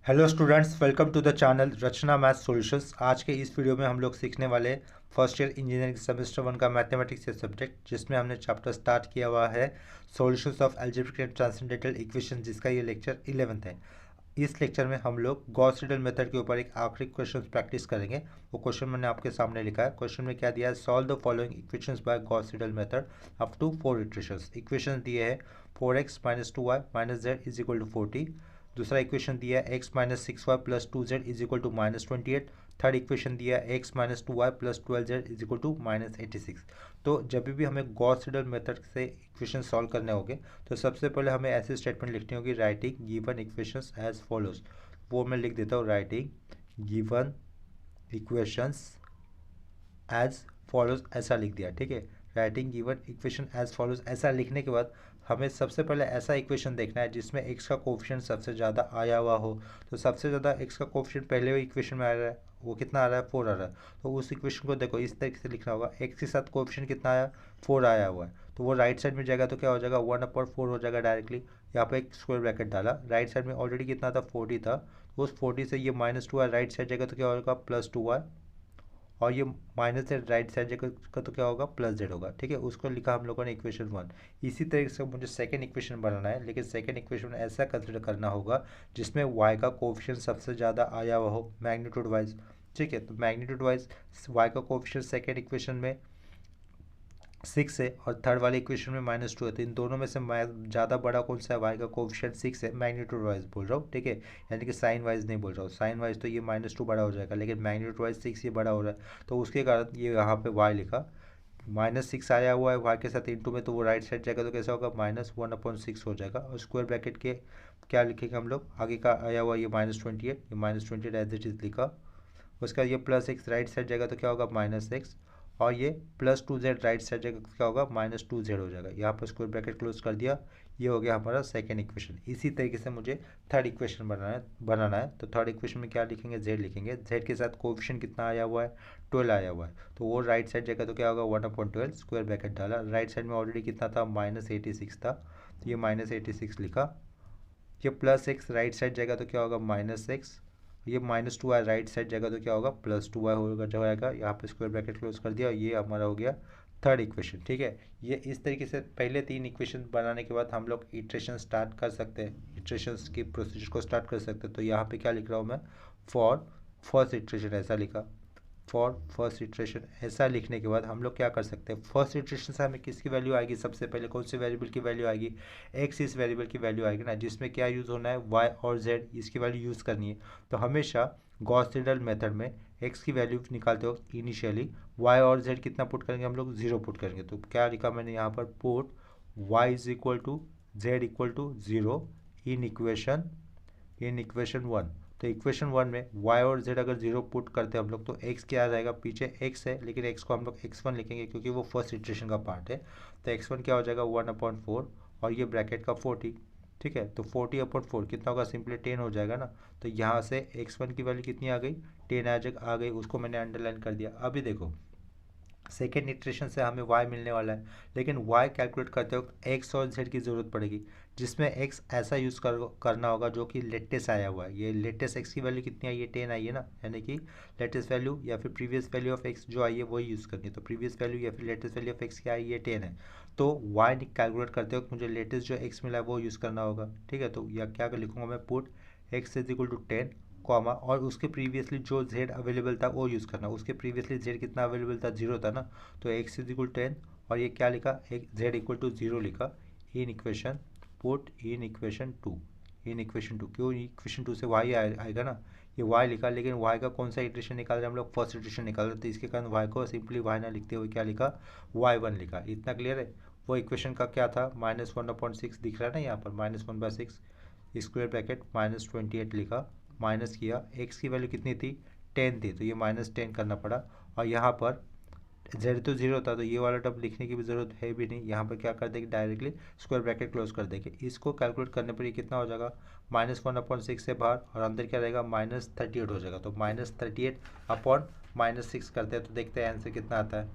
Hello students, welcome to the channel Rachna math solutions. आज के इस वीडियो में हम लोग सीखने वाले फर्स्ट ईयर इंजीनियरिंग सेमेस्टर 1 का मैथमेटिक्स से सब्जेक्ट, जिसमें हमने चैप्टर स्टार्ट किया हुआ है solutions of algebraic and transcendental equation, जिसका ये लेक्चर 11th है। इस लेक्चर में हम लोग गॉस सीडल मेथड के ऊपर एक आखिरी क्वेश्चन प्रैक्टिस करेंगे। वो क्वेश्चन मैंने आपके सामने लिखा है। क्वेश्चन में क्या दिया है, solve the following equations by Gauss Seidel method up to 4 iterations. Equation दिए है 4x minus 2y minus z is equal to 40। दूसरा इक्वेशन दिया है x minus 6y plus 2z is equal to minus 28। Third equation दिया है x minus 2y plus 12z is equal to minus 86। तो जब भी हमें गॉस सीडल मेथड से इक्वेशन सॉल्व करने होंगे तो सबसे पहले हमें ऐसी स्टेटमेंट लिखनी होगी, writing given equations as follows. वो मैं लिख देता हूँ, writing given equations as follows, ऐसा लिख दिया। ठीक है, writing given equation as follows ऐसा लिखने के बाद हमें सबसे पहले ऐसा इक्वेशन देखना है जिसमें x का कोफिशिएंट सबसे ज़्यादा आया हुआ हो। तो सबसे ज़्यादा x का कोफिशिएंट पहले हुए इक्वेशन में आ रहा है, वो कितना आ रहा है, 4 आ रहा है। तो उस इक्वेशन को देखो इस तरीके से लिखना होगा, x के साथ कोफिशिएंट कितना आया, 4 आया हुआ है। तो वो राइट साइड में जाएगा तो क्या हो जाएगा, 1/4 हो जाएगा डायरेक्टली। यहाँ पे एक स्क्वायर ब्रैकेट डाला, राइट साइड में ऑलरेडी कितना था, 40 था। तो उस 40 से ये -2 राइट साइड जाएगा तो क्या होगा, +2y। और ये माइनस जेड राइट साइड का तो क्या होगा, प्लस जेड होगा। ठीक है, उसको लिखा हम लोगों ने इक्वेशन 1। इसी तरीके से मुझे सेकंड इक्वेशन बनाना है, लेकिन सेकंड इक्वेशन ऐसा कंसिडर करना होगा जिसमें y का कोफिशिएंट सबसे ज़्यादा आया हुआ हो मैग्नीट्यूड वाइज। ठीक है, तो मैग्नीट्यूड वाइज y का कोफिशिएंट सेकंड इक्वेशन में 6 है और थर्ड वाले इक्वेशन में -2 है। तो इन दोनों में से ज़्यादा बड़ा कौन सा है, y का कोफिशिएंट 6 है, मैग्नीट्यूड वाइज बोल रहा हूँ। ठीक है, यानी कि साइन वाइज नहीं बोल रहा हूँ। साइन वाइज तो ये -2 बड़ा हो जाएगा, लेकिन मैग्नीट्यूड वाइज 6 ये बड़ा हो रहा है, तो उसके कारण ये यहाँ पे y लिखा। -6 आया हुआ है y के साथ इंटू में, तो वो राइट साइड जाएगा तो कैसा होगा, -1/6 हो जाएगा। और स्क्वायर ब्रैकेट के क्या लिखेंगे हम लोग, आगे का आया हुआ ये -28, ये -28 एज इट इज लिखा। उसका ये +x राइट साइड जाएगा तो क्या होगा, -x। और ये +2z राइट साइड जाएगा तो क्या होगा, -2z हो जाएगा। यहाँ पर स्क्वायर ब्रैकेट क्लोज कर दिया, ये हो गया हमारा सेकेंड इक्वेशन। इसी तरीके से मुझे थर्ड इक्वेशन बनाना है। तो थर्ड इक्वेशन में क्या लिखेंगे, z लिखेंगे। z के साथ कोफिशिएंट कितना आया हुआ है, 12 आया हुआ है। तो वो राइट साइड जाएगा तो क्या होगा, 1/12। स्क्वायर ब्रैकेट डाला, राइट साइड में ऑलरेडी कितना था, -86 था, तो ये -86 लिखा। ये +x राइट साइड जाएगा तो क्या होगा, -x। ये -2y राइट साइड जाएगा तो क्या होगा, +2y होगा जाएगा। यहाँ पे स्क्वायर ब्रैकेट क्लोज कर दिया, ये हमारा हो गया थर्ड इक्वेशन। ठीक है, ये इस तरीके से पहले 3 इक्वेशन बनाने के बाद हम लोग इटरेशन स्टार्ट कर सकते हैं, इटरेशंस की प्रोसीजर को स्टार्ट कर सकते हैं। तो यहाँ पे क्या लिख रहा हूँ मैं, फॉर फर्स्ट इटरेशन ऐसा लिखा। फॉर फर्स्ट इटरेशन ऐसा लिखने के बाद हम लोग क्या कर सकते हैं, फर्स्ट इटरेशन से हमें किसकी वैल्यू आएगी, सबसे पहले कौन सी वेरिएबल की वैल्यू आएगी, एक्स इस वेरिएबल की वैल्यू आएगी ना, जिसमें क्या यूज़ होना है, वाई और जेड इसकी वैल्यू यूज़ करनी है। तो हमेशा गॉस सीडल मेथड में एक्स की वैल्यू निकालते वक्त इनिशियली वाई और जेड कितना पुट करेंगे, हम लोग 0 पुट करेंगे। तो क्या लिखा मैंने यहाँ पर, put y is equal to z equal to 0 in equation 1। तो इक्वेशन 1 में y और z अगर 0 पुट करते हैं हम लोग तो x क्या आ जाएगा, पीछे x है लेकिन x को हम लोग x1 लिखेंगे क्योंकि वो फर्स्ट इटरेशन का पार्ट है। तो x1 क्या हो जाएगा, 1/4 और ये ब्रैकेट का 40। ठीक है, तो 40/4 कितना होगा, सिंपली 10 हो जाएगा ना। तो यहाँ से x1 की वैल्यू कितनी आ गई, 10 आ गई, उसको मैंने अंडरलाइन कर दिया। अभी देखो सेकेंड इटरेशन से हमें y मिलने वाला है, लेकिन y कैलकुलेट करते वक्त x और z की ज़रूरत पड़ेगी, जिसमें x ऐसा यूज़ करना होगा जो कि लेटेस्ट आया हुआ है। ये लेटेस्ट x की वैल्यू कितनी आई है, 10 आई है ना, यानी कि लेटेस्ट वैल्यू या फिर प्रीवियस वैल्यू ऑफ x जो आई है वही यूज़ करनी है। तो प्रीवियस वैल्यू या फिर लेटेस्ट वैल्यू ऑफ x क्या आई है, 10 है। तो y कैलकुलेट करते वक्त मुझे लेटेस्ट जो x मिला है वो यूज़ करना होगा। ठीक है, तो या क्या लिखूँगा मैं, put x is equal to 10 comma, और उसके प्रीवियसली जो z अवेलेबल था वो यूज़ करना। उसके प्रीवियसली z कितना अवेलेबल था, 0 था ना, तो x इज इक्वल 10 और ये क्या लिखा, एक z इक्वल टू 0 लिखा in equation, put in equation 2। In equation 2 क्यों, इक्वेशन 2 से y आएगा ना, ये y लिखा, लेकिन y का कौन सा इटरेशन निकाल रहे हैं हम लोग, फर्स्ट इटरेशन निकाल रहे हैं, तो इसके कारण y को सिंपली y ना लिखते हुए क्या लिखा, y1 लिखा। इतना क्लियर है। वो इक्वेशन का क्या था, -1/6 दिख रहा है ना यहाँ पर, -1/6 स्क्वायर ब्रैकेट -28 लिखा, माइनस किया, x की वैल्यू कितनी थी, 10 थी, तो ये -10 करना पड़ा। और यहाँ पर z तो 0 था, तो ये वाला टर्म लिखने की भी ज़रूरत है भी नहीं। यहाँ पर क्या कर देंगे, डायरेक्टली स्क्वायर ब्रैकेट क्लोज कर देंगे। इसको कैलकुलेट करने पर ये कितना हो जाएगा, -1/6 से बाहर और अंदर क्या रहेगा, -38 हो जाएगा। तो -38/-6 करते हैं तो देखते हैं आंसर कितना आता है।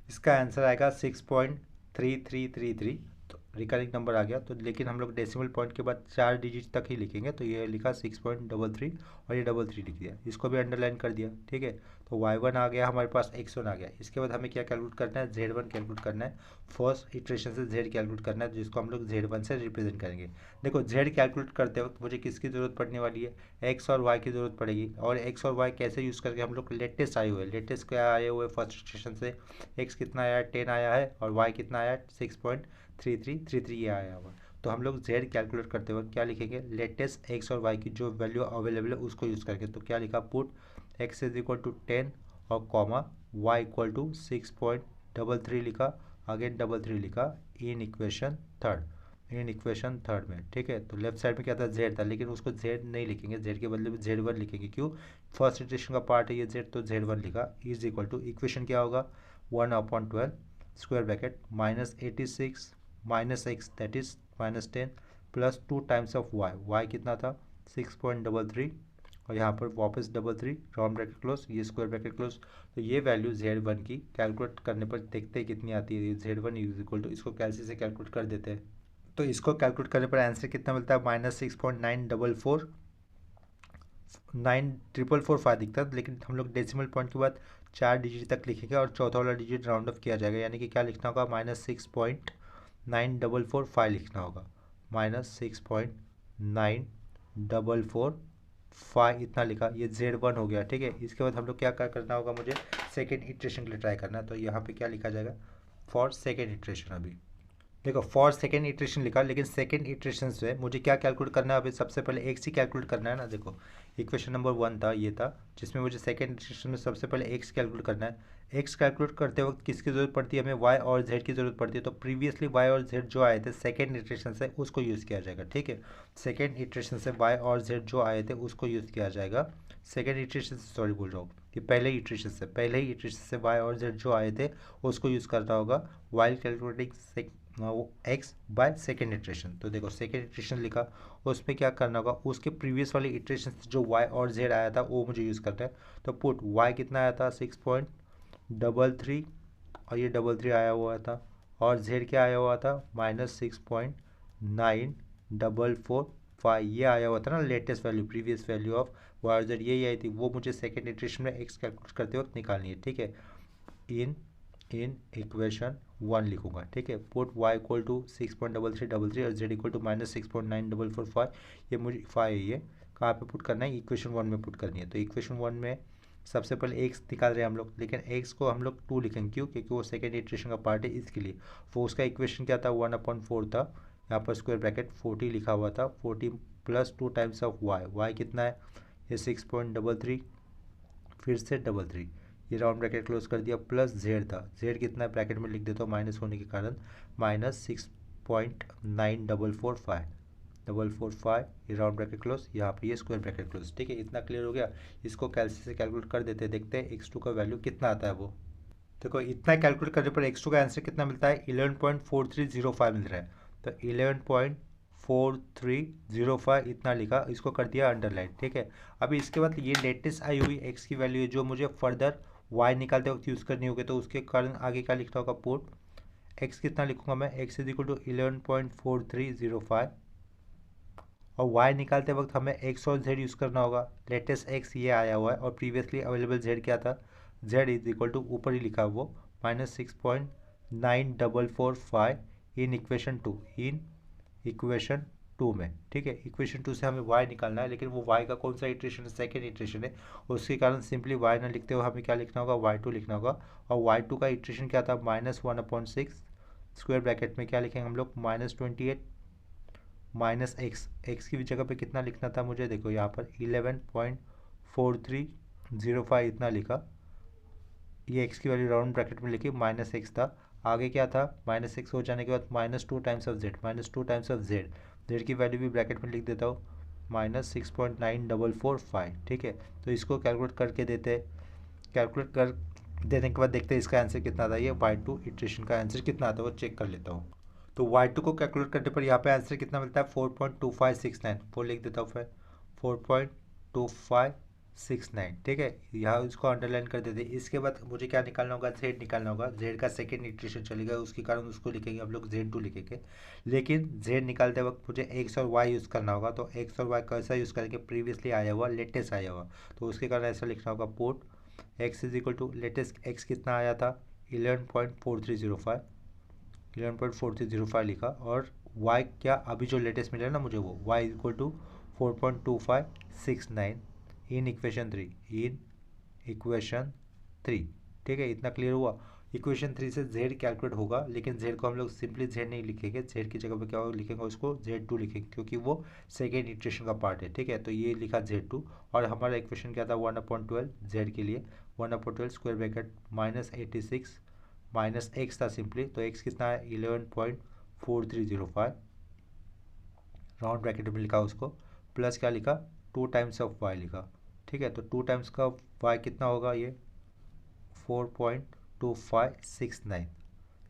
इसका आंसर आएगा 6.3333। तो रिकरिंग नंबर आ गया। तो लेकिन हम लोग डेसिमल पॉइंट के बाद 4 डिजिट तक ही लिखेंगे, तो ये लिखा 6.33 और ये 33 लिख दिया, इसको भी अंडरलाइन कर दिया। ठीक है, तो y1 आ गया हमारे पास, x1 आ गया। इसके बाद हमें क्या कैलकुलेट करना है, z1 कैलकुलेट करना है। फर्स्ट इटरेशन से z कैलकुलेट करना है, जिसको हम लोग z1 से रिप्रेजेंट करेंगे। देखो z कैलकुलेट करते वक्त मुझे किसकी ज़रूरत पड़ने वाली है, x और y की ज़रूरत पड़ेगी। और x और y कैसे यूज़ करके, हम लोग लेटेस्ट आए हुए, लेटेस्ट क्या आए हुए फर्स्ट इटरेशन से, x कितना आया है 10 आया है, और y कितना आया है 6.3333 ये आया हुआ। तो हम लोग z कैलकुलेट करते वक्त क्या लिखेंगे, लेटेस्ट x और y की जो वैल्यू अवेलेबल है उसको यूज़ करके। तो क्या लिखा, put x is equal to 10 और कॉमा y इक्वल टू 6.33 लिखा, अगेन 33 लिखा इन इक्वेशन थर्ड में। ठीक है, तो लेफ्ट साइड में क्या था, z था, लेकिन उसको z नहीं लिखेंगे, z के बदले में z1 लिखेंगे। क्यों, फर्स्ट इटरेशन का पार्ट है ये z, तो z1 लिखा। इज इक्वल टू इक्वेशन क्या होगा, 1/12 square bracket -86 minus x that is -10 plus 2 times of y कितना था 6.33 और यहाँ पर वापस 33 राउंड ब्रैकेट क्लोज, ये स्क्वायर ब्रैकेट क्लोज। तो ये वैल्यू z1 की कैलकुलेट करने पर देखते हैं कितनी आती है, z1 इज इक्वल टू, इसको कैलसी से कैलकुलेट कर देते हैं। तो इसको कैलकुलेट करने पर आंसर कितना मिलता है, -6.9445 दिखता है। लेकिन हम लोग डेसिमल पॉइंट के बाद 4 डिजिट तक लिखेंगे और चौथा वाला डिजिट राउंड ऑफ किया जाएगा, यानी कि क्या लिखना होगा, -6.9445 लिखना होगा, -6.9445 इतना लिखा, ये z1 हो गया। ठीक है, इसके बाद हम लोग क्या करना होगा, मुझे सेकेंड इटरेशन के लिए ट्राई करना है। तो यहाँ पे क्या लिखा जाएगा, फॉर सेकेंड इटरेशन। अभी देखो फॉर सेकेंड इटरेशन लिखा, लेकिन सेकेंड इटरेशन से मुझे क्या कैलकुलेट करना है, अभी सबसे पहले एक्स ही कैलकुलेट करना है ना। देखो इक्वेशन नंबर 1 था, ये था जिसमें मुझे सेकेंड इटरेशन में सबसे पहले एक्स कैलकुलेट करना है। एक्स कैलकुलेट करते वक्त किसकी ज़रूरत पड़ती है, हमें वाई और जेड की ज़रूरत पड़ती है। तो प्रीवियसली वाई और जेड जो आए थे सेकेंड इटरेशन से, उसको यूज़ किया जाएगा। ठीक है, सेकेंड इटरेशन से वाई और जेड जो आए थे उसको यूज़ किया जाएगा। सेकेंड इटरेशन से, सॉरी बोल रहा हूँ, कि पहले ही इटरेशन से वाई और जेड जो आए थे उसको यूज़ करना होगा while calculating x by second iteration. तो देखो सेकेंड इटरेशन लिखा, उसमें क्या करना होगा, उसके प्रीवियस वाले इटरेशन से जो y और z आया था वो मुझे यूज़ करना है। तो पुट y कितना आया था 6.33 और ये 33 आया हुआ था, और z क्या आया हुआ था -6.9445 ये आया हुआ था ना, latest value previous value of y और z यही आई थी, वो मुझे सेकेंड इटरेशन में x कैलकुलेट करते वक्त निकालनी है। ठीक है, इन इक्वेशन 1 लिखूंगा। ठीक है, पुट y इक्वल टू 6.3333 और z इक्वल टू -6.9445, ये मुझे 5 है, ये कहाँ पे पुट करना है, इक्वेशन 1 में पुट करनी है। तो इक्वेशन 1 में सबसे पहले x निकाल रहे हैं हम लोग, लेकिन x को हम लोग 2 लिखेंगे। क्यों, क्योंकि वो सेकेंड इटरेशन का पार्ट है, इसके लिए। वो उसका इक्वेशन क्या था 1/4 था, यहाँ पर स्क्वायर ब्रैकेट 40 लिखा हुआ था, 40 प्लस 2 टाइम्स ऑफ y कितना है, ये 6.33 फिर से 33, ये राउंड ब्रैकेट क्लोज कर दिया, प्लस जेड था, जेड कितना है ब्रैकेट में लिख देता हूँ माइनस होने के कारण, -6.9445 ये राउंड ब्रैकेट क्लोज, यहाँ पे ये स्क्वायर ब्रैकेट क्लोज। ठीक है, इतना क्लियर हो गया। इसको कैलसी से कैलकुलेट कर देते हैं, देखते हैं x2 का वैल्यू कितना आता है। वो देखो इतना कैलकुलेट करने पर x2 का आंसर कितना मिलता है, 11.4305 मिल रहा है। तो 11.4305 इतना लिखा, इसको कर दिया अंडरलाइन। ठीक है, अभी इसके बाद ये लेटेस्ट आई हुई x की वैल्यू है जो मुझे फर्दर y निकालते वक्त यूज़ करनी होगी। तो उसके कारण आगे क्या लिखना होगा, पुट x कितना लिखूंगा मैं, x इज इक्वल टू 11.4305 और y निकालते वक्त हमें x और z यूज़ करना होगा। लेटेस्ट x ये आया हुआ है और प्रीवियसली अवेलेबल z क्या था, z इज इक्वल टू ऊपर ही लिखा वो -6.9445 इन इक्वेशन 2 में। ठीक है, इक्वेशन 2 से हमें y निकालना है, लेकिन वो y का कौन सा इटरेशन है, सेकेंड इटरेशन है, उसके कारण सिंपली y ना लिखते हुए हमें क्या लिखना होगा, y2 लिखना होगा। और y2 का इटरेशन क्या था -1/6 स्क्वायर ब्रैकेट में क्या लिखेंगे हम लोग -28 माइनस x की जगह पे कितना लिखना था मुझे, देखो यहाँ पर 11.4305 इतना लिखा, ये x की वैल्यू राउंड ब्रैकेट में लिखी, -x था, आगे क्या था -x हो जाने के बाद -2 टाइम्स ऑफ z, z की वैल्यू भी ब्रैकेट में लिख देता हूँ -6.9445। ठीक है, तो इसको कैलकुलेट करके देते हैं, कैलकुलेट कर देने के बाद देखते हैं इसका आंसर कितना आता है, ये y2 इटरेशन का आंसर कितना आता है वो चेक कर लेता हूँ। तो y2 को कैलकुलेट करने पर यहाँ पे आंसर कितना मिलता है 4.2569, 4 लिख देता हूँ फिर 4.2569 69, ठीक है। यहाँ इसको अंडरलाइन कर देते हैं। इसके बाद मुझे क्या निकालना होगा, जेड निकालना होगा। जेड का सेकेंड इटरेशन चलेगा, उसके कारण उसको लिखेंगे हम लोग Z2 लिखेंगे। लेकिन जेड निकालते वक्त मुझे एक्स और वाई यूज़ करना होगा। तो एक्स और वाई कैसा यूज़ करेंगे, प्रीवियसली आया हुआ, लेटेस्ट आया हुआ। तो उसके कारण ऐसा लिखना होगा, put x is equal to latest x कितना आया था 11.4305, 11.4305 लिखा। और y क्या अभी जो लेटेस्ट मिला है ना मुझे, वो y equal to 4.2569 in equation 3, in equation 3, ठीक है। इतना क्लियर हुआ। इक्वेशन 3 से z कैलकुलेट होगा, लेकिन z को हम लोग सिंपली z नहीं लिखेंगे, z की जगह पे क्या लिखेंगे, उसको Z2 लिखेंगे, क्योंकि वो सेकेंड इटरेशन का पार्ट है, ठीक है। तो ये लिखा Z2। और हमारा इक्वेशन क्या था, 1/12 z के लिए 1/12 स्क्वायर ब्रैकेट -86 माइनस एक्स था सिंपली। तो एक्स कितना है 11.4305, राउंड ब्रैकेट में लिखा उसको, प्लस क्या लिखा 2 टाइम्स ऑफ वाई लिखा, ठीक है। तो 2 टाइम्स का वाई कितना होगा, ये 4.2569,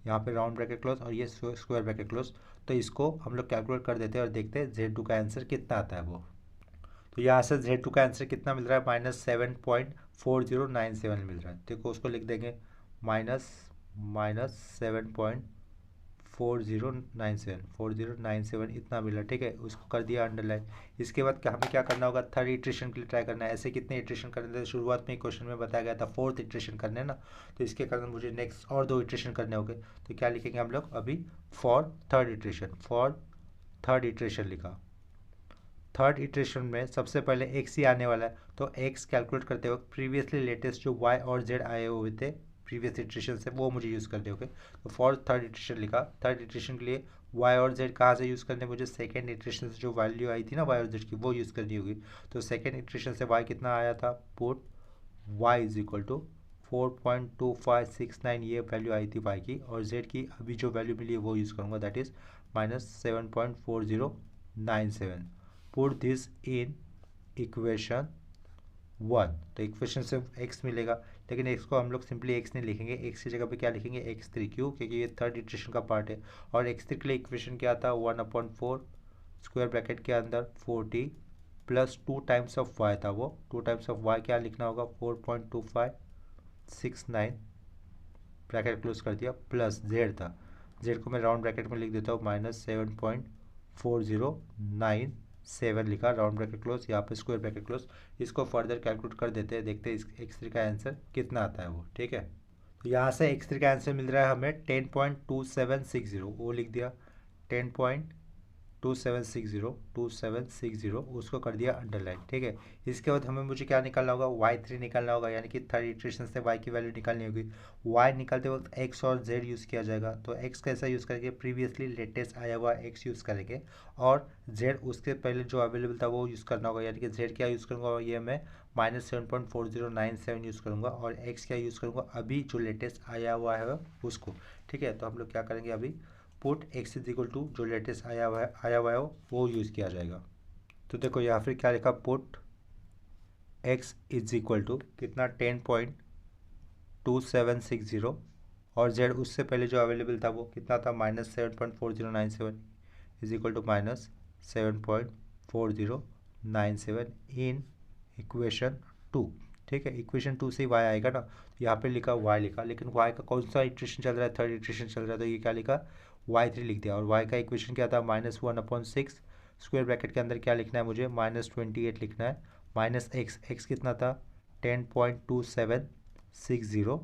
यहाँ पे राउंड ब्रैकेट क्लोज और ये स्क्वायर ब्रैकेट क्लोज। तो इसको हम लोग कैलकुलेट कर देते हैं और देखते हैं Z2 का आंसर कितना आता है वो। तो यहाँ से Z2 का आंसर कितना मिल रहा है, -7.4097 मिल रहा है। देखो उसको लिख देंगे, -7.4097 इतना मिला, ठीक है। उसको कर दिया अंडरलाइन। इसके बाद क्या हमें क्या करना होगा, थर्ड इटरेशन के लिए ट्राई करना है। ऐसे कितने इटरेशन करने थे, शुरुआत में क्वेश्चन में बताया गया था 4th इटरेशन करने हैं ना। तो इसके कारण मुझे नेक्स्ट और 2 इटरेशन करने होंगे। तो क्या लिखेंगे हम लोग अभी, फॉर थर्ड इटरेशन लिखा। थर्ड इटरेशन में सबसे पहले एक्स ही आने वाला है। तो एक्स कैलकुलेट करते वक्त प्रीवियसली लेटेस्ट जो वाई और जेड आए हुए थे प्रीवियस इटरेशन से, वो मुझे यूज़ करने होंगे। तो फॉर थर्ड इटरेशन लिखा। थर्ड इटरेशन के लिए वाई और जेड कहाँ से यूज़ करने, मुझे सेकेंड इटरेशन से जो वैल्यू आई थी ना वाई और जेड की, वो यूज़ करनी होगी। तो सेकेंड इटरेशन से वाई कितना आया था, put y is equal to 4.2569, ये वैल्यू आई थी वाई की। और जेड की अभी जो वैल्यू मिली है वो यूज़ करूँगा, that is -7.4097। Put this in equation 1। तो इक्वेशन से x मिलेगा, लेकिन x को हम लोग सिंपली x नहीं लिखेंगे, x की जगह पे क्या लिखेंगे x3, क्यों, क्योंकि ये थर्ड इटरेशन का पार्ट है। और x3 के लिए इक्वेशन क्या था, 1/4 स्क्वायर ब्रैकेट के अंदर 40 प्लस 2 टाइम्स ऑफ y था, वो 2 टाइम्स ऑफ y क्या लिखना होगा, 4.2569 ब्रैकेट क्लोज कर दिया, प्लस z था। z को मैं राउंड ब्रैकेट में लिख देता हूँ, -7.4097 लिखा, राउंड ब्रैकेट क्लोज, यहाँ पे स्क्वायर ब्रैकेट क्लोज। इसको फर्दर कैलकुलेट कर देते हैं, देखते हैं इस x3 का आंसर कितना आता है वो, ठीक है। तो यहाँ से x3 का आंसर मिल रहा है हमें 10.2760, वो लिख दिया 10.2760, उसको कर दिया अंडरलाइन, ठीक है। इसके बाद मुझे क्या निकालना होगा, y3 निकालना होगा, यानी कि थर्ड इटरेशन से y की वैल्यू निकालनी होगी। y निकालते वक्त x और z यूज़ किया जाएगा। तो x कैसा यूज़ करेंगे, प्रीवियसली लेटेस्ट आया हुआ x यूज़ करेंगे। और z उसके पहले जो अवेलेबल था वो यूज़ करना होगा, यानी कि z क्या यूज़ करूँगा, ये मैं -7.4097 यूज़ करूँगा। और x क्या यूज़ करूँगा, अभी जो लेटेस्ट आया हुआ है उसको, ठीक है। तो हम लोग क्या करेंगे अभी, put x is equal to जो लेटेस्ट आया हुआ है वो यूज़ किया जाएगा। तो देखो यहाँ फिर क्या लिखा, put x is equal to कितना 10.2760, और z उससे पहले जो अवेलेबल था वो कितना था, -7.4097 is equal to -7.4097 in equation 2, ठीक है। इक्वेशन 2 से y आएगा ना, तो यहाँ पे लिखा y लिखा, लेकिन y का कौन सा इटरेशन चल रहा है, थर्ड इटरेशन चल रहा है। तो ये क्या लिखा, y3 लिख दिया। और y का इक्वेशन क्या था, -1/6 स्क्वायर ब्रैकेट के अंदर क्या लिखना है मुझे, -28 लिखना है, माइनस x कितना था 10.2760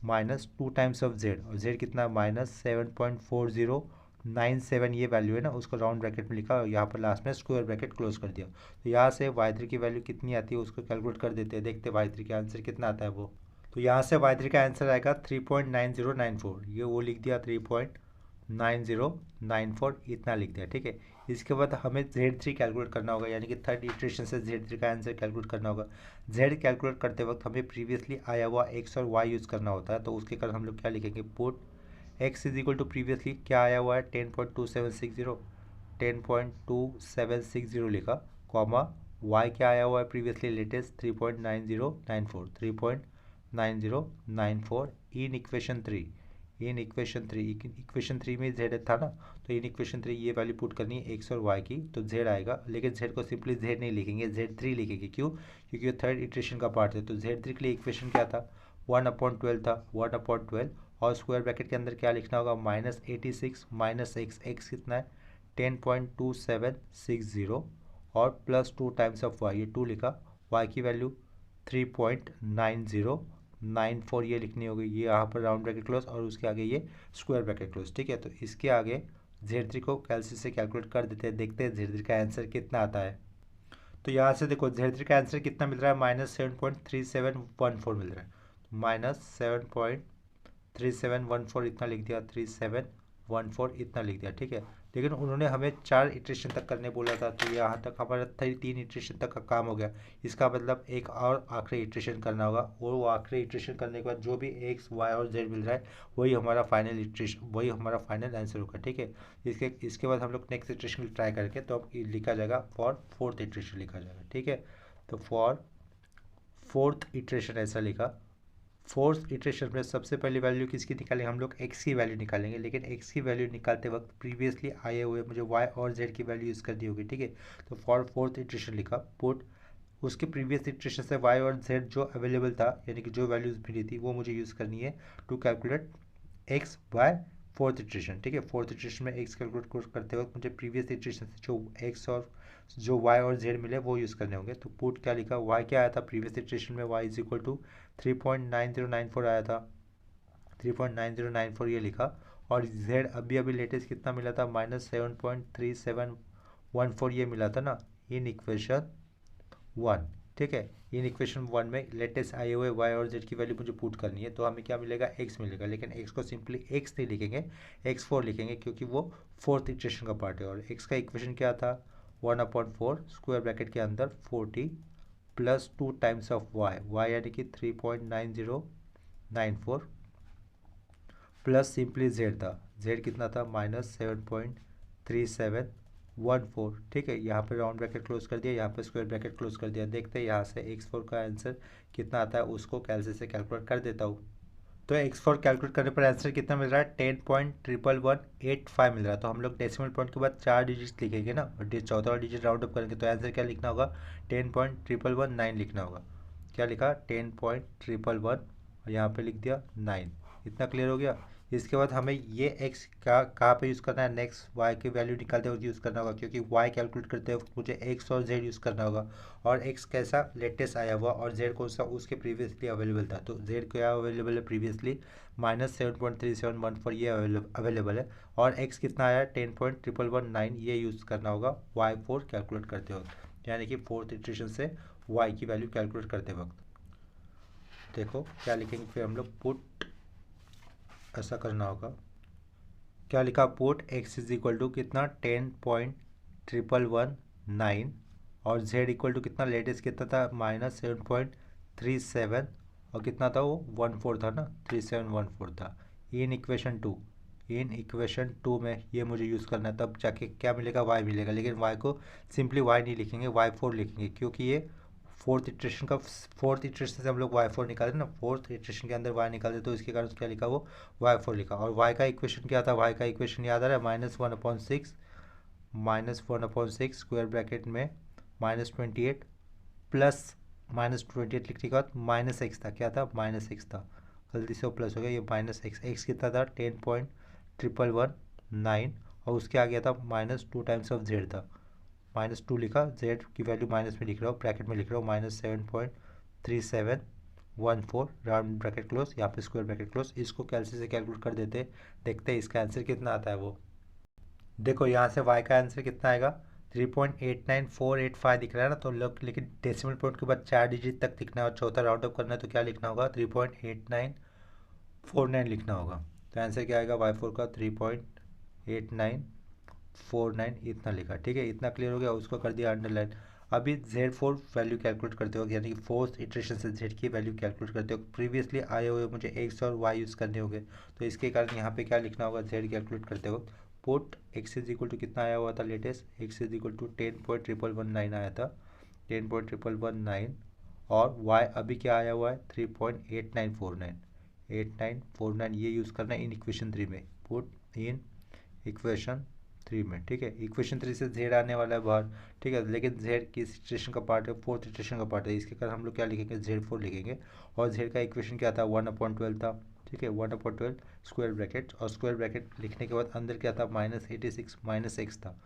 माइनस 2 टाइम्स ऑफ z, और z कितना -7.4097, ये वैल्यू है ना, उसको राउंड ब्रैकेट में लिखा और यहाँ पर लास्ट में स्क्वायर ब्रैकेट क्लोज कर दिया। तो यहाँ से y3 की वैल्यू कितनी आती है उसको कैलकुलेट कर देते हैं, देखते हैं y3 का आंसर कितना आता है वो। तो यहाँ से y3 का आंसर आएगा 3.9094, ये वो लिख दिया 3.9094, इतना लिख दिया, ठीक है। इसके बाद हमें Z3 कैलकुलेट करना होगा, यानी कि थर्ड इटरेशन से Z3 का आंसर कैलकुलेट करना होगा। Z कैलकुलेट करते वक्त हमें प्रीवियसली आया हुआ x और y यूज़ करना होता है। तो उसके कारण हम लोग क्या लिखेंगे, put x is equal to previously क्या आया हुआ है 10.2760 लिखा, कॉमा y क्या आया हुआ है previously latest 3.9094 in equation 3, in equation three में जेड था ना, तो इन इक्वेशन थ्री ये वैल्यू पुट करनी है एक्स और वाई की, तो जेड आएगा। लेकिन जेड को सिंपली जेड नहीं लिखेंगे, जेड थ्री लिखेंगे। क्यों? क्योंकि ये थर्ड इटरेशन का पार्ट है। तो जेड थ्री के लिए इक्वेशन क्या था? 1/12 था, 1/12, और स्क्वायर ब्रैकेट के अंदर क्या लिखना होगा? -86 माइनस एक्स, एक्स कितना है? 10.2760, और प्लस 2 टाइम्स ऑफ वाई, ये 2 लिखा। वाई की वैल्यू 3.9094 ये लिखनी होगी। ये यहाँ पर राउंड ब्रैकेट क्लोज, और उसके आगे ये स्क्वायर ब्रैकेट क्लोज। ठीक है, तो इसके आगे Z3 को कैलसी से कैलकुलेट कर देते हैं, देखते हैं Z3 का आंसर कितना आता है। तो यहाँ से देखो Z3 का आंसर कितना मिल रहा है? -7.3714 मिल रहा है। -7.3714 इतना लिख दिया, 3714 इतना लिख दिया। ठीक है, लेकिन उन्होंने हमें 4 इटरेशन तक करने बोला था, तो यहाँ तक हमारा 3 इटरेशन तक का काम हो गया। इसका मतलब एक और आखिरी इटरेशन करना होगा, और वो आखिरी इटरेशन करने के बाद जो भी एक्स वाई और जेड मिल रहा है वही हमारा फाइनल इटरेशन, वही हमारा फाइनल आंसर होगा। ठीक है, इसके बाद हम लोग नेक्स्ट इटरेशन ट्राई करके, तो अब लिखा जाएगा फॉर फोर्थ इटरेशन लिखा जाएगा। ठीक है, तो फॉर फोर्थ इटरेशन ऐसा लिखा। फोर्थ इटरेशन में सबसे पहली वैल्यू किसकी निकालेंगे? हम लोग एक्स की वैल्यू निकालेंगे, लेकिन एक्स की वैल्यू निकालते वक्त प्रीवियसली आए हुए मुझे वाई और जेड की वैल्यू यूज़ करनी होगी। ठीक है, तो फॉर फोर्थ इटरेशन लिखा, पुट उसके प्रीवियस इटरेशन से वाई और जेड जो अवेलेबल था, यानी कि जो वैल्यूज़ मिली थी, वो मुझे यूज़ करनी है to calculate x by fourth iteration. ठीक है, फोर्थ इटरेशन में एक्स कैलकुलेट करते वक्त मुझे प्रीवियस इटरेशन से जो एक्स और जो वाई और जेड मिले वो यूज़ करने होंगे। तो पुट क्या लिखा? वाई क्या आया था प्रीवियस इटरेशन में? वाई इज इक्वल टू 3.9094 आया था, 3.9094 ये लिखा। और जेड अभी अभी लेटेस्ट कितना मिला था? -7.3714 ये मिला था ना, इन इक्वेशन 1। ठीक है, इन इक्वेशन 1 में लेटेस्ट आए हुए वाई और जेड की वैल्यू मुझे पुट करनी है, तो हमें क्या मिलेगा? एक्स मिलेगा। लेकिन एक्स को सिंपली एक्स नहीं लिखेंगे, x4 लिखेंगे, क्योंकि वो फोर्थ इक्वेशन का पार्ट है। और एक्स का इक्वेशन क्या था? 1/4 स्क्वायर ब्रैकेट के अंदर 40 plus 2 times of y, y यानी कि 3.9094 प्लस सिंपली जेड था, जेड कितना था? -7.3714। ठीक है, यहाँ पे राउंड ब्रैकेट क्लोज कर दिया, यहाँ पे स्क्वायर ब्रैकेट क्लोज कर दिया। देखते हैं यहाँ से x4 का आंसर कितना आता है, उसको कैलसी से कैलकुलेट कर देता हूँ। तो x4 कैलकुलेट करने पर आंसर कितना मिल रहा है? 10.11185 मिल रहा है। तो हम लोग डेसिमल पॉइंट के बाद 4 डिजिट लिखेंगे ना, और चौथा डिजिट राउंड अप करेंगे, तो आंसर क्या लिखना होगा? 10.1119 लिखना होगा। क्या लिखा? 10.1111, और यहाँ पे लिख दिया 9। इतना क्लियर हो गया। इसके बाद हमें ये x का कहाँ पे यूज़ करना है? नेक्स्ट y की वैल्यू निकालते वक्त यूज़ करना होगा, क्योंकि y कैलकुलेट करते वक्त मुझे x और z यूज़ करना होगा। और x कैसा? लेटेस्ट आया हुआ, और z कौन सा? उसके प्रीवियसली अवेलेबल था। तो z क्या अवेलेबल है प्रीवियसली? -7.3714 ये अवेलेबल है। और x कितना आया? 10.1119 ये यूज़ करना होगा y4 कैलकुलेट करते वक्त, यानी कि फोर्थ इटरेशन से y की वैल्यू कैलकुलेट करते वक्त। देखो क्या लिखेंगे फिर हम लोग, पुट ऐसा करना होगा। क्या लिखा? Put x is equal to कितना? 10.1119, और z इक्वल टू कितना? लेटेस्ट कितना था? -7.37, और कितना था वो? 14 था ना, 3714 था। इन इक्वेशन 2, इन इक्वेशन 2 में ये मुझे यूज़ करना है, तब जाके क्या मिलेगा? y मिलेगा। लेकिन y को सिंपली y नहीं लिखेंगे, y4 लिखेंगे, क्योंकि ये फोर्थ इटरेशन से हम लोग y4 निकाले ना, फोर्थ इटरेशन के अंदर y निकाले, तो इसके कारण क्या लिखा? वो y4 लिखा। और y का इक्वेशन क्या था? y का इक्वेशन याद आ रहा है? -1/6 स्क्वायर ब्रैकेट में -28 प्लस -28 लिखने के बाद -x था। क्या था? -x था, गलती से वो प्लस हो गया, ये -x। x कितना था? 10.1119, और उसके आ गया था -2 टाइम्स ऑफ z था, -2 लिखा। z की वैल्यू माइनस में लिख रहा हूँ, ब्रैकेट में लिख रहा हूँ, -7.3714 राउंड ब्रैकेट क्लोज, यहाँ पे स्क्वायर ब्रैकेट क्लोज। इसको कैलसी से कैलकुलेट कर देते, देखते हैं इसका आंसर कितना आता है वो। देखो यहाँ से y का आंसर कितना आएगा? 3.89485 दिख रहा है ना, तो लोग, लेकिन डेसिमल पॉइंट के बाद 4 डिजिट तक लिखना है और चौथा राउंड अप करना है, तो क्या लिखना होगा? 3.8949 लिखना होगा। तो आंसर क्या आएगा y4 का? 3.8949 इतना लिखा। ठीक है, इतना क्लियर हो गया, उसको कर दिया अंडरलाइन। अभी Z4 वैल्यू कैलकुलेट करते हो, यानी कि फोर्थ इटरेशन से Z की वैल्यू कैलकुलेट करते हो, प्रीवियसली आए हुए मुझे x और y यूज़ करने होंगे, तो इसके कारण यहाँ पे क्या लिखना होगा? Z कैलकुलेट करते वक्त put x is equal to कितना आया हुआ था latest? x is equal to 10.1119 आया था, 10.1119, और y अभी क्या आया हुआ है? 3.8949। 8949 ये यूज़ करना है इन इक्वेशन 3 में, पुट इन इक्वेशन 3 में। ठीक है, इक्वेशन 3 से z आने वाला है बाहर। ठीक है, लेकिन z किस इटरेशन का पार्ट है, फोर्थ इटरेशन का पार्ट है, इसके कारण हम लोग क्या लिखेंगे, Z4 लिखेंगे। और z का इक्वेशन क्या था, 1/12 था। ठीक है, 1/12 स्क्वायर ब्रैकेट, और स्क्वायर ब्रैकेट लिखने के बाद अंदर क्या था, -86 -x था,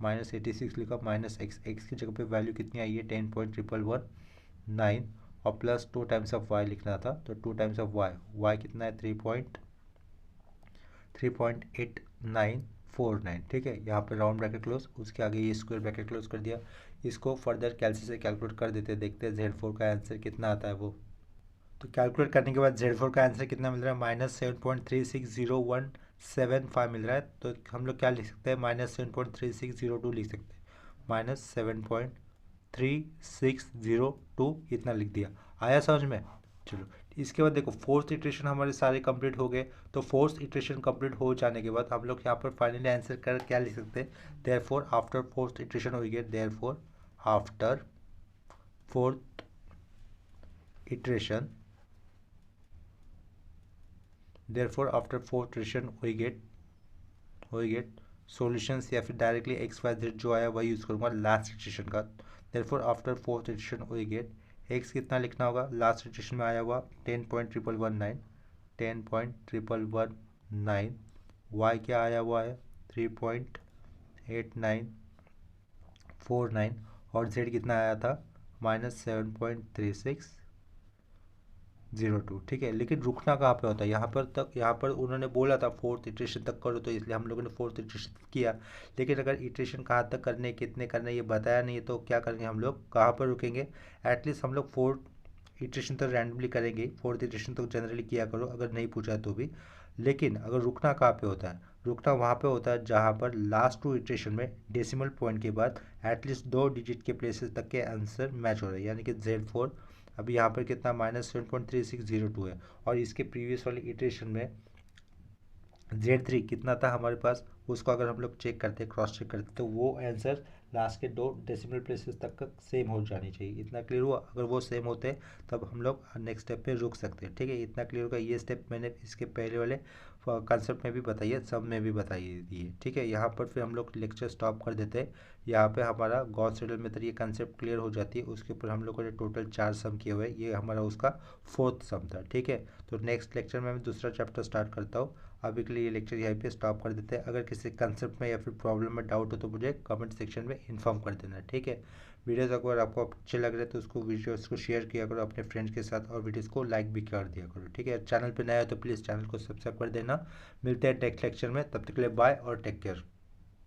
-86 लिखा, -x, x की जगह पे वैल्यू कितनी आई है, 10.119 और प्लस 2 टाइम्स ऑफ y लिखना था, तो 2 टाइम्स ऑफ y कितना है, 3.8949। ठीक है, यहाँ पे राउंड ब्रैकेट क्लोज, उसके आगे ये स्क्वायर ब्रैकेट क्लोज कर दिया। इसको फर्दर कैलसी से कैलकुलेट कर देते हैं, देखते हैं Z4 का आंसर कितना आता है वो। तो कैलकुलेट करने के बाद Z4 का आंसर कितना मिल रहा है, -7.360175 मिल रहा है। तो हम लोग क्या लिख सकते हैं, -7.3602 लिख सकते हैं, -7.3602 इतना लिख दिया। आया समझ में। चलो, इसके बाद देखो फोर्थ इटरेशन हमारे सारे कंप्लीट हो गए। तो फोर्थ इटरेशन कंप्लीट हो जाने के बाद हम लोग यहाँ पर फाइनली आंसर कर क्या लिख सकते हैं, देयरफॉर आफ्टर फोर्थ इटरेशन हो गया, therefore after fourth iteration, therefore after fourth iteration we get solutions, या फिर डायरेक्टली XYZ जो आया वही यूज़ करूँगा लास्ट इटरेशन का। Therefore after fourth iteration we get x कितना लिखना होगा, लास्ट इटरेशन में आया हुआ 10.11119, y क्या आया हुआ है 3.8949, और z कितना आया था -7.3602। ठीक है, लेकिन रुकना कहाँ पे होता है, यहाँ पर उन्होंने बोला था फोर्थ इटरेशन तक करो, तो इसलिए हम लोगों ने फोर्थ इटरेशन किया। लेकिन अगर इटरेशन कहाँ तक करने, कितने करने, ये बताया नहीं है, तो क्या करेंगे हम लोग, कहाँ पर रुकेंगे, एटलीस्ट हम लोग फोर्थ इटरेशन तक रैंडमली करेंगे। फोर्थ इटरेशन तो जनरली किया करो अगर नहीं पूछा तो भी। लेकिन अगर रुकना कहाँ पे होता है, रुकना वहाँ पे होता है जहाँ पर लास्ट 2 इटरेशन में डेसिमल पॉइंट के बाद एटलीस्ट 2 डिजिट के प्लेसेस तक के आंसर मैच हो रहे हैं, यानी कि Z4 अभी यहाँ पर कितना -7.3602 है, और इसके प्रीवियस वाली इटरेशन में Z3 कितना था हमारे पास, उसको अगर हम लोग चेक करते, क्रॉस चेक करते, तो वो आंसर लास्ट के 2 डेसिमल प्लेसेस तक का सेम हो जानी चाहिए। इतना क्लियर हुआ, अगर वो सेम होते तब हम लोग नेक्स्ट स्टेप पे रुक सकते हैं। ठीक है, इतना क्लियर होगा। ये स्टेप मैंने इसके पहले वाले कंसेप्ट में भी बताई है, सब में भी बताई दी है। ठीक है, यहाँ पर फिर हम लोग लेक्चर स्टॉप कर देते हैं। यहाँ पे हमारा गॉस सीडल मेथड ये कंसेप्ट क्लियर हो जाती है। उसके ऊपर हम लोगों ने टोटल 4 सम किए हुए हैं, ये हमारा उसका 4th सम था। ठीक है, तो नेक्स्ट लेक्चर में मैं दूसरा चैप्टर स्टार्ट करता हूँ। अभी के लिए ये लेक्चर यहीं पे स्टॉप कर देते हैं। अगर किसी कंसेप्ट में या फिर प्रॉब्लम में डाउट हो तो मुझे कमेंट सेक्शन में इन्फॉर्म कर देना। ठीक है, वीडियोस अगर आपको अच्छे लग रहे हैं तो उसको वीडियोस को शेयर किया करो अपने फ्रेंड्स के साथ, और वीडियोस को लाइक भी कर दिया करो। ठीक है, चैनल पे नया हो तो प्लीज़ चैनल को सब्सक्राइब कर देना। मिलते हैं नेक्स्ट लेक्चर में, तब तक के लिए बाय और टेक केयर।